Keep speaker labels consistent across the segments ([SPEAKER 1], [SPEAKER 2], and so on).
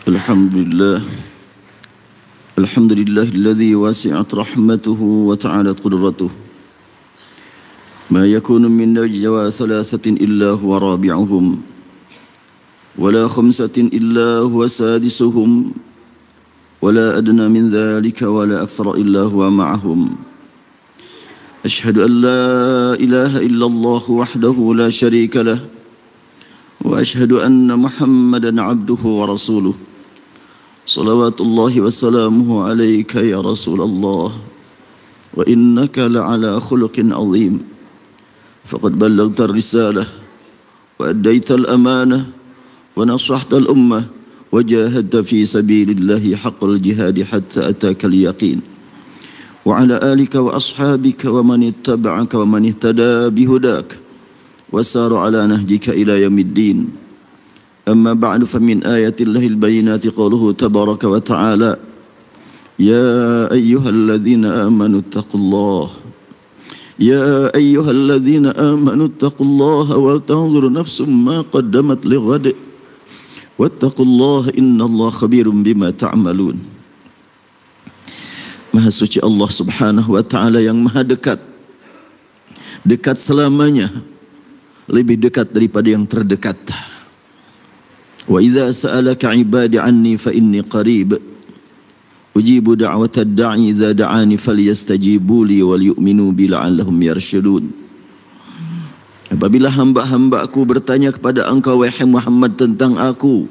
[SPEAKER 1] Alhamdulillah. Alhamdulillahilladzi wasi'at rahmatuhu wa ta'alat qudratuhu. Ma yakunu min najwa thalathatin illa huwa rabi'uhum wala khamsatin illa huwa sadisuhum wala adna min dhalika wala akthara illa huwa ma'ahum. Ashhadu an la ilaha illallah wahdahu la sharika lah wa ashhadu anna Muhammadan abduhu wa rasuluh. Salawatullahi wassalamuhu alaika ya Rasulullah wa innaka la'ala khuluqin azim. Faqad ballaghta ar-risalah wa addaita al-amanah wa nasahta al-ummah wa jahadta fi sabilillahi haqqal jihadi hatta ataka al-yaqin. Wa ala alika wa ashabika wa man ittaba'aka wa man ihtada bihudaka wa sara ala nahjika ila yaumiddin. أما بعد فمن آيات الله البينات قوله تبارك وتعالى يا أيها الذين آمنوا اتقوا الله يا أيها الذين آمنوا اتقوا الله ولتنظر نفس ما قدمت لغد واتقوا الله إن الله خبير بما تعملون. Maha suci Allah subhanahu wa ta'ala yang maha dekat, dekat selamanya, lebih dekat daripada yang terdekat. Wa idza sa'alaka 'ibadi 'anni fa inni qarib ujibu da'watad da'i idza da'ani falyastajibu li wal yu'minu bi la'allahum yarshudun. Apabila hamba-hambaku bertanya kepada engkau wahai Muhammad tentang aku,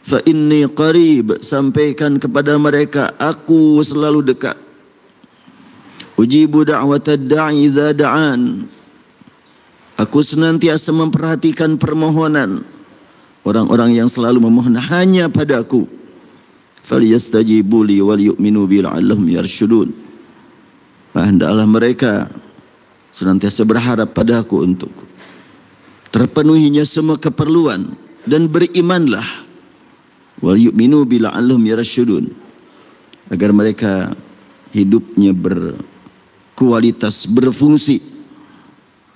[SPEAKER 1] fa inni qarib, sampaikan kepada mereka aku selalu dekat. Ujibu da'watad da'i idza da'an, aku senantiasa memperhatikan permohonan orang-orang yang selalu memohon hanya padaku. Falyastajibu li wal yu'minu bi la'allahum yarshudun. Hendaklah mereka senantiasa berharap padaku untuk terpenuhinya semua keperluan dan berimanlah. Wal yu'minu bi la'allahum yarshudun, agar mereka hidupnya berkualitas, berfungsi.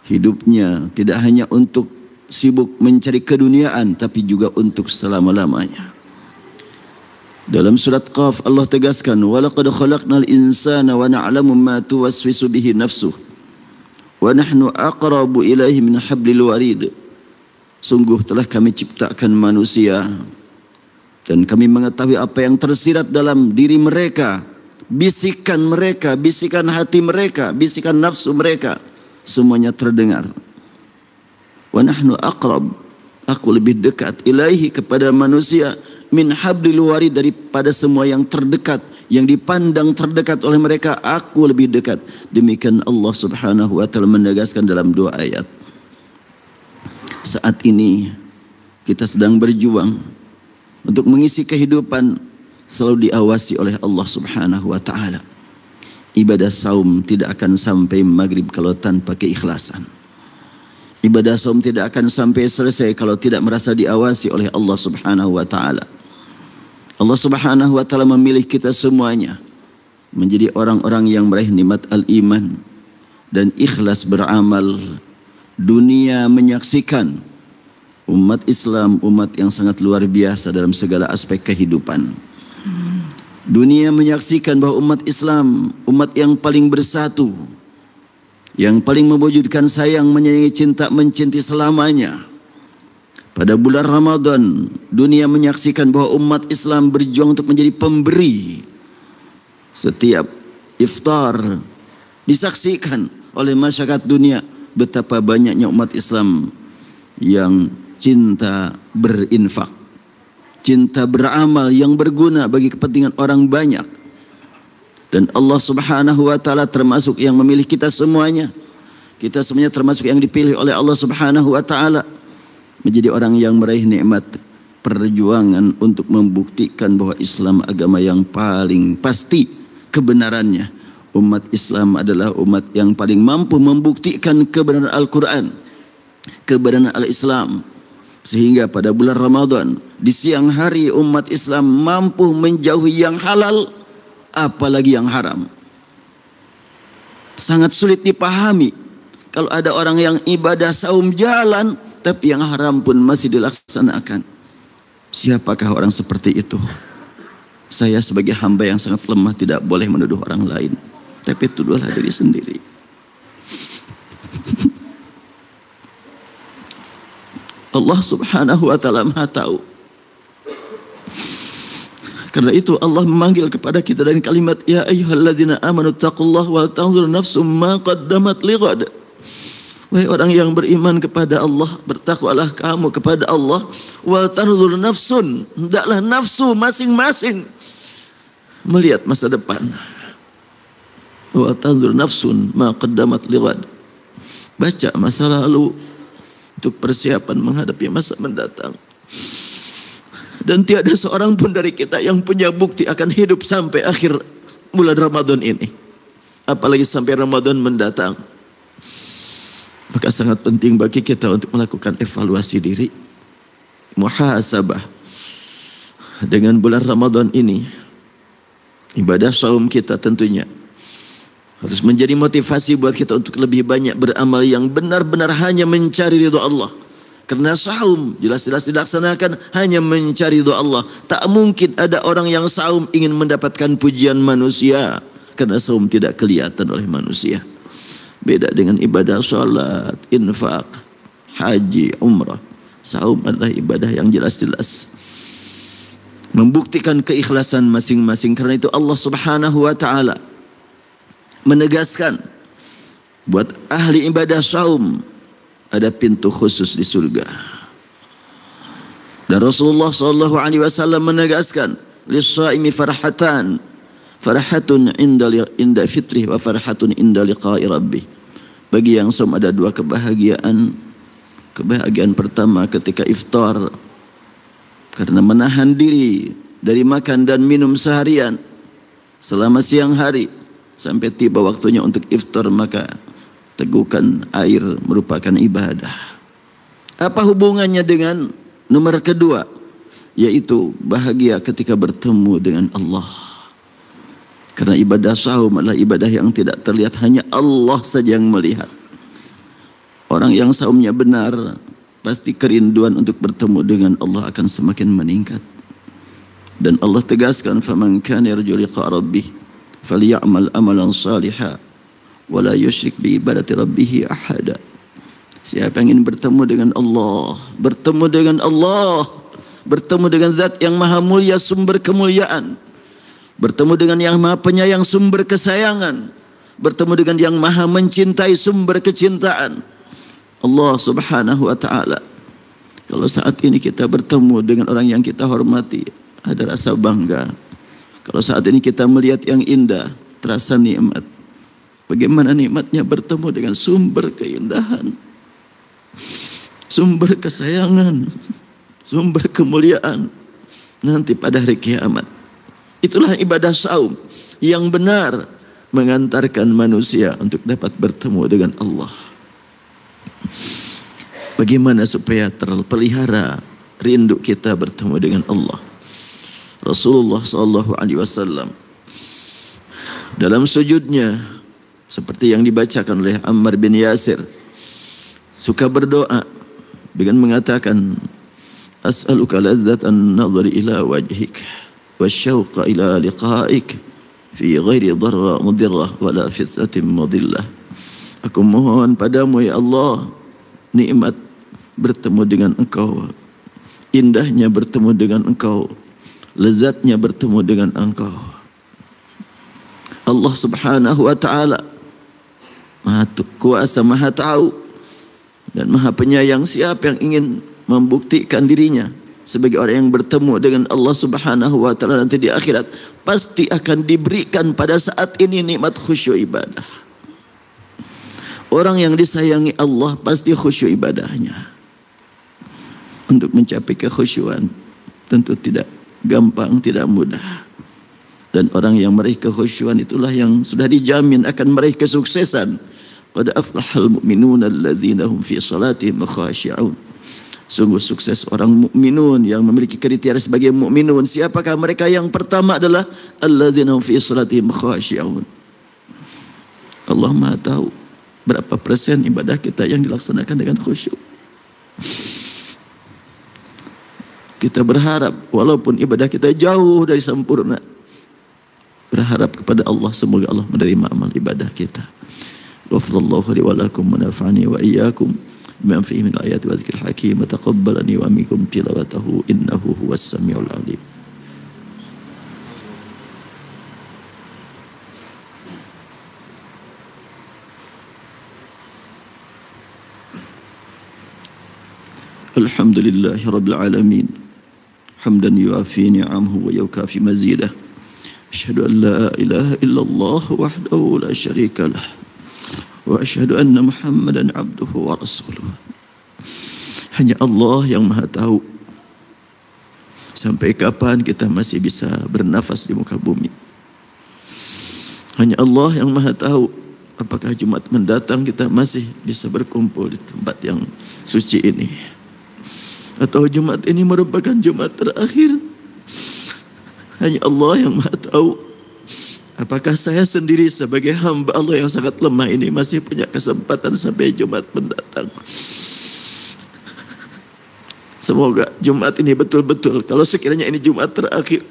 [SPEAKER 1] Hidupnya tidak hanya untuk sibuk mencari keduniaan, tapi juga untuk selama-lamanya. Dalam surat Qaf Allah tegaskan, walaqad khalaqnal insana wa na'lamu ma tuwaswisu bihi nafsuh wa nahnu aqrabu ilaihi min hablil warid. Sungguh telah kami ciptakan manusia dan kami mengetahui apa yang tersirat dalam diri mereka, bisikan mereka, bisikan hati mereka, bisikan nafsu mereka, semuanya terdengar. Wa nahnu aqrab, aku lebih dekat, ilaihi, kepada manusia, min hablil warid, daripada semua yang terdekat, yang dipandang terdekat oleh mereka, aku lebih dekat. Demikian Allah subhanahu wa ta'ala menegaskan dalam dua ayat. Saat ini kita sedang berjuang untuk mengisi kehidupan, selalu diawasi oleh Allah subhanahu wa ta'ala. Ibadah saum tidak akan sampai maghrib kalau tanpa keikhlasan. Ibadah saum tidak akan sampai selesai kalau tidak merasa diawasi oleh Allah subhanahu wa ta'ala. Allah subhanahu wa ta'ala memilih kita semuanya menjadi orang-orang yang meraih nikmat al-iman dan ikhlas beramal. Dunia menyaksikan umat Islam, umat yang sangat luar biasa dalam segala aspek kehidupan. Dunia menyaksikan bahwa umat Islam, umat yang paling bersatu, yang paling mewujudkan sayang, menyayangi, cinta, mencintai selamanya. Pada bulan Ramadan, dunia menyaksikan bahwa umat Islam berjuang untuk menjadi pemberi. Setiap iftar disaksikan oleh masyarakat dunia betapa banyaknya umat Islam yang cinta berinfak, cinta beramal yang berguna bagi kepentingan orang banyak. Dan Allah subhanahu wa ta'ala termasuk yang memilih kita semuanya. Kita semuanya termasuk yang dipilih oleh Allah subhanahu wa ta'ala menjadi orang yang meraih nikmat perjuangan untuk membuktikan bahwa Islam agama yang paling pasti kebenarannya. Umat Islam adalah umat yang paling mampu membuktikan kebenaran Al-Quran, kebenaran Al-Islam. Sehingga pada bulan Ramadan, di siang hari umat Islam mampu menjauhi yang halal, apalagi yang haram. Sangat sulit dipahami kalau ada orang yang ibadah saum jalan, tapi yang haram pun masih dilaksanakan. Siapakah orang seperti itu? Saya sebagai hamba yang sangat lemah tidak boleh menuduh orang lain, tapi tuduhlah diri sendiri. Allah subhanahu wa ta'ala maha tahu. Karena itu Allah memanggil kepada kita dengan kalimat ya ayyuhalladzina amanu taqullaha wal tanzur nafsum ma qaddamat lighad. Wahai orang yang beriman kepada Allah, bertakwalah kamu kepada Allah. Wal tanzur nafsun, hendaklah nafsu masing-masing melihat masa depan. Wal tanzur nafsun ma qaddamat lighad. Baca masa lalu untuk persiapan menghadapi masa mendatang. Dan tiada seorang pun dari kita yang punya bukti akan hidup sampai akhir bulan Ramadan ini, apalagi sampai Ramadan mendatang. Maka sangat penting bagi kita untuk melakukan evaluasi diri, muhasabah. Dengan bulan Ramadan ini, ibadah saum kita tentunya harus menjadi motivasi buat kita untuk lebih banyak beramal yang benar-benar hanya mencari ridha Allah. Karena saum jelas-jelas dilaksanakan hanya mencari ridha Allah. Tak mungkin ada orang yang saum ingin mendapatkan pujian manusia, karena saum tidak kelihatan oleh manusia. Beda dengan ibadah salat, infak, haji, umrah. Saum adalah ibadah yang jelas-jelas membuktikan keikhlasan masing-masing. Karena itu Allah subhanahu wa ta'ala menegaskan buat ahli ibadah saum ada pintu khusus di surga. Dan Rasulullah SAW menegaskan lis-shaimi farhatan, farhatun inda fitrih wa farhatun inda liqa'i rabbih. Bagi yang saum ada dua kebahagiaan. Kebahagiaan pertama ketika iftar, karena menahan diri dari makan dan minum seharian selama siang hari sampai tiba waktunya untuk iftar, maka teguhkan air merupakan ibadah. Apa hubungannya dengan nomor kedua, yaitu bahagia ketika bertemu dengan Allah. Karena ibadah saum adalah ibadah yang tidak terlihat, hanya Allah saja yang melihat. Orang yang saumnya benar, pasti kerinduan untuk bertemu dengan Allah akan semakin meningkat. Dan Allah tegaskan, faman kana yarju liqa rabbih falyamal amalan salihan wala yusyrik bi ibadati rabbih ahada. Siapa yang ingin bertemu dengan Allah, bertemu dengan Allah, bertemu dengan zat yang maha mulia sumber kemuliaan, bertemu dengan yang maha penyayang sumber kesayangan, bertemu dengan yang maha mencintai sumber kecintaan, Allah subhanahu wa ta'ala. Kalau saat ini kita bertemu dengan orang yang kita hormati, ada rasa bangga. Kalau saat ini kita melihat yang indah, terasa nikmat. Bagaimana nikmatnya bertemu dengan sumber keindahan, sumber kesayangan, sumber kemuliaan nanti pada hari kiamat. Itulah ibadah saum yang benar, mengantarkan manusia untuk dapat bertemu dengan Allah. Bagaimana supaya terpelihara rindu kita bertemu dengan Allah? Rasulullah SAW dalam sujudnya, seperti yang dibacakan oleh Ammar bin Yasir, suka berdoa dengan mengatakan, as'aluka lazzatan nazari ila wajhik wasyauqa ila liqa'ik fi ghairi dharra mudirrah wala fitnatin mudillah. Aku mohon padamu ya Allah, nikmat bertemu dengan Engkau, indahnya bertemu dengan Engkau, lezatnya bertemu dengan Engkau. Allah subhanahu wa ta'ala maha kuasa, maha tahu dan maha penyayang. Siapa yang ingin membuktikan dirinya sebagai orang yang bertemu dengan Allah subhanahu wa ta'ala nanti di akhirat, pasti akan diberikan pada saat ini nikmat khusyuk ibadah. Orang yang disayangi Allah pasti khusyuk ibadahnya. Untuk mencapai kekhusyuan tentu tidak gampang, tidak mudah. Dan orang yang meraih kekhusyuan itulah yang sudah dijamin akan meraih kesuksesan. Qad aflahal mu'minun alladzina hum fi salatihim khashi'un. Sungguh sukses orang mukminun yang memiliki kriteria sebagai mukminun. Siapakah mereka? Yang pertama adalah alladzina hum fi salatihim khashi'un. Allah Maha tahu berapa persen ibadah kita yang dilaksanakan dengan khusyuk. Kita berharap walaupun ibadah kita jauh dari sempurna, berharap kepada Allah semoga Allah menerima amal ibadah kita. Ghafirallahu li wa lakum wa nafa'ani wa iyyakum bima fihi min ayati wa dzikril hakim wa taqabbalani wa minkum tilawatahu innahu huwas samiul alim. Alhamdulillahi rabbil alamin. Hamdan yuafi ni'amahu wa yukafi mazidah. Asyhadu an la ilaha illallah wahdahu la syarika lah. Wa asyhadu anna Muhammadan abduhu wa rasuluh. Hanya Allah yang Maha tahu sampai kapan kita masih bisa bernafas di muka bumi. Hanya Allah yang Maha tahu apakah Jumat mendatang kita masih bisa berkumpul di tempat yang suci ini, atau Jumat ini merupakan Jumat terakhir. Hanya Allah yang Maha tahu apakah saya sendiri sebagai hamba Allah yang sangat lemah ini masih punya kesempatan sampai Jumat mendatang. Semoga Jumat ini betul-betul, kalau sekiranya ini Jumat terakhir,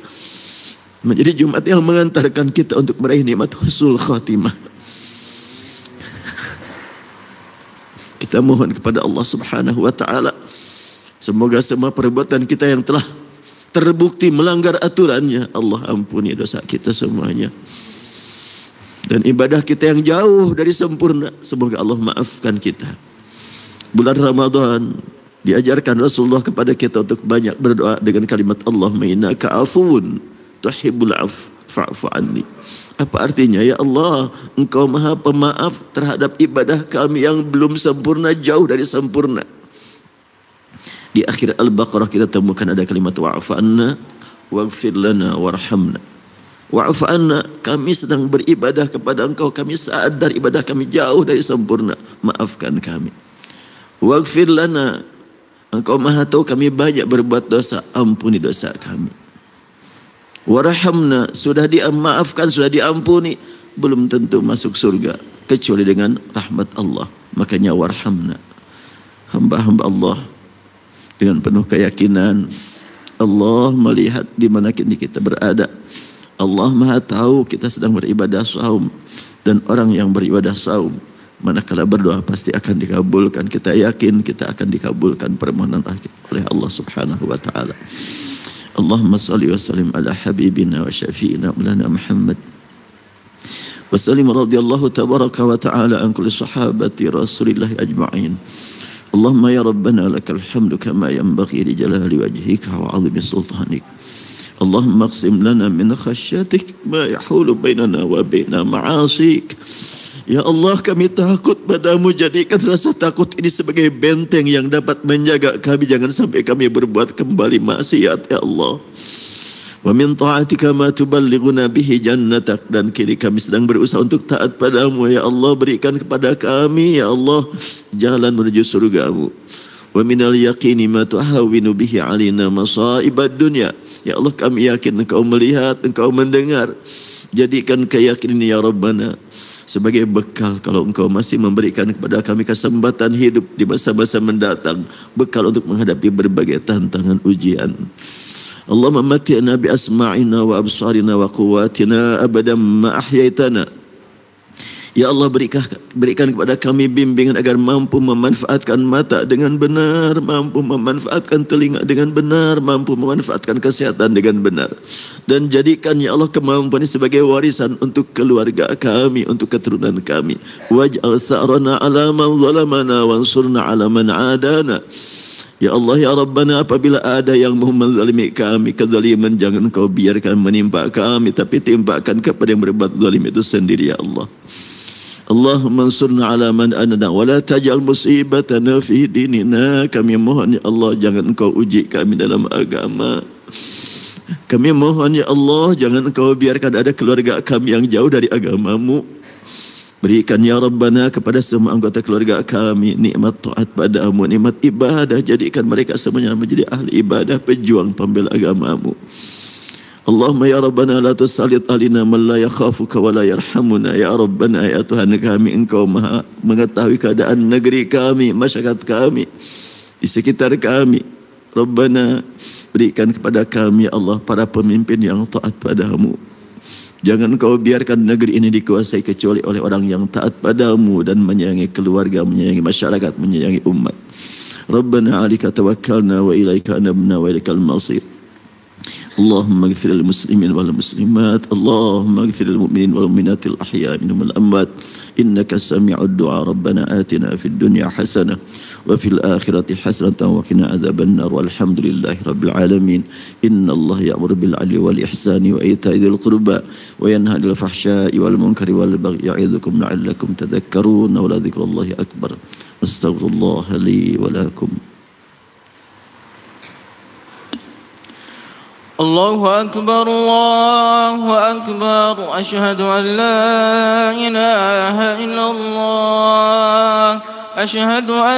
[SPEAKER 1] menjadi Jumat yang mengantarkan kita untuk meraih nikmat husnul khatimah. Kita mohon kepada Allah Subhanahu wa taala, semoga semua perbuatan kita yang telah terbukti melanggar aturannya, Allah ampuni dosa kita semuanya. Dan ibadah kita yang jauh dari sempurna, semoga Allah maafkan kita. Bulan Ramadan diajarkan Rasulullah kepada kita untuk banyak berdoa dengan kalimat Allahumma innaka afuwun tuhibbul afwa fa'fu anni. Apa artinya? Ya Allah, Engkau Maha Pemaaf terhadap ibadah kami yang belum sempurna, jauh dari sempurna. Di akhir Al-Baqarah kita temukan ada kalimat wa'fu anna waghfir lana warhamna. Wa'fu anna, kami sedang beribadah kepada Engkau, kami sadar ibadah kami jauh dari sempurna, maafkan kami. Waghfir lana, Engkau Maha tahu kami banyak berbuat dosa, ampuni dosa kami. Warhamna, sudah dimaafkan, sudah diampuni, belum tentu masuk surga kecuali dengan rahmat Allah. Makanya warhamna, hamba-hamba Allah dengan penuh keyakinan Allah melihat di mana kita berada. Allah Maha tahu kita sedang beribadah saum, dan orang yang beribadah saum manakala berdoa pasti akan dikabulkan. Kita yakin kita akan dikabulkan permohonan oleh Allah Subhanahu wa taala. Allahumma salli wa sallim ala habibina wa syafi'ina maulana Muhammad wa sallim radhiyallahu tabaraka wa ta'ala an kulli sahabati Rasulillah ajma'in. Allahumma ya Rabbana lakal hamdu kama yanbaghi li jalali wajhika wa 'azimi sultanik. Allahumma aqsim lana min khasyatik ma yahulu bainana wa baina ma'asik. Ya Allah, kami takut padamu, jadikan rasa takut ini sebagai benteng yang dapat menjaga kami jangan sampai kami berbuat kembali maksiat ya Allah. Wa min ta'atika ma tuballighuna bihi jannatak, dan kini kami sedang berusaha untuk taat padamu ya Allah, berikan kepada kami ya Allah jalan menuju surgamu. Wa minal yaqini ma tuhawwinu bihi alina masaibad dunya. Ya Allah, kami yakin Engkau melihat, Engkau mendengar. Jadikan keyakinan ya Rabbana sebagai bekal kalau Engkau masih memberikan kepada kami kesempatan hidup di masa-masa mendatang, bekal untuk menghadapi berbagai tantangan ujian. Allahumma mati'na bi asma'ina wa absarina wa quwwatina abadan ma ahyaitana. Ya Allah, berikan kepada kami bimbingan agar mampu memanfaatkan mata dengan benar, mampu memanfaatkan telinga dengan benar, mampu memanfaatkan kesehatan dengan benar. Dan jadikan ya Allah kemampuan ini sebagai warisan untuk keluarga kami, untuk keturunan kami. Waj'al sa'rana ala man zalamana wansurna ala man adana. Ya Allah ya Rabbana, apabila ada yang mau menzalimi kami, kezaliman jangan Kau biarkan menimpa kami, tapi timpakan kepada yang berbuat zalim itu sendiri ya Allah. Allahumma ansurna ala man anana wa la taj'al musibatana fi dinina. Kami mohon ya Allah, jangan Engkau uji kami dalam agama. Kami mohon ya Allah, jangan Engkau biarkan ada keluarga kami yang jauh dari agamamu. Berikan ya Rabbana kepada semua anggota keluarga kami nikmat taat padamu, nikmat ibadah. Jadikan mereka semuanya menjadi ahli ibadah, pejuang pembela agamamu. Allahumma ya Rabbana la tusallit alina man la yakhafuka wa la yarhamuna. Ya Rabbana, ya Tuhan kami, Engkau Maha mengetahui keadaan negeri kami, masyarakat kami, di sekitar kami. Rabbana, berikan kepada kami ya Allah para pemimpin yang taat padamu. Jangan kau biarkan negeri ini dikuasai kecuali oleh orang yang taat padamu dan menyayangi keluarga, menyayangi masyarakat, menyayangi umat. Rabbana 'alaika tawakkalna wa ilaika anabna wa ilaikal masir. Allahumma ighfir lil muslimin wal muslimat, Allahumma ighfir lil mu'minin wal mu'minatil ahya'i minhum wal amwat, innaka sami'ud du'a. Rabbana atina fid dunya hasanah wa fil akhirati hasanatan wa qina adzabannar. Walhamdulillahi rabbil alamin. Innallaha ya'muru bil 'adli wal ihsani wa ita'i dzil qurba wa yanha 'anil fahsya'i wal munkari wal baghi ya'idzukum la'allakum tadhakkarun. Wa la dzikrullahi akbar. Astaghfirullah li wa lakum.
[SPEAKER 2] الله أكبر الله أكبر أشهد أن لا إله إلا الله أشهد أن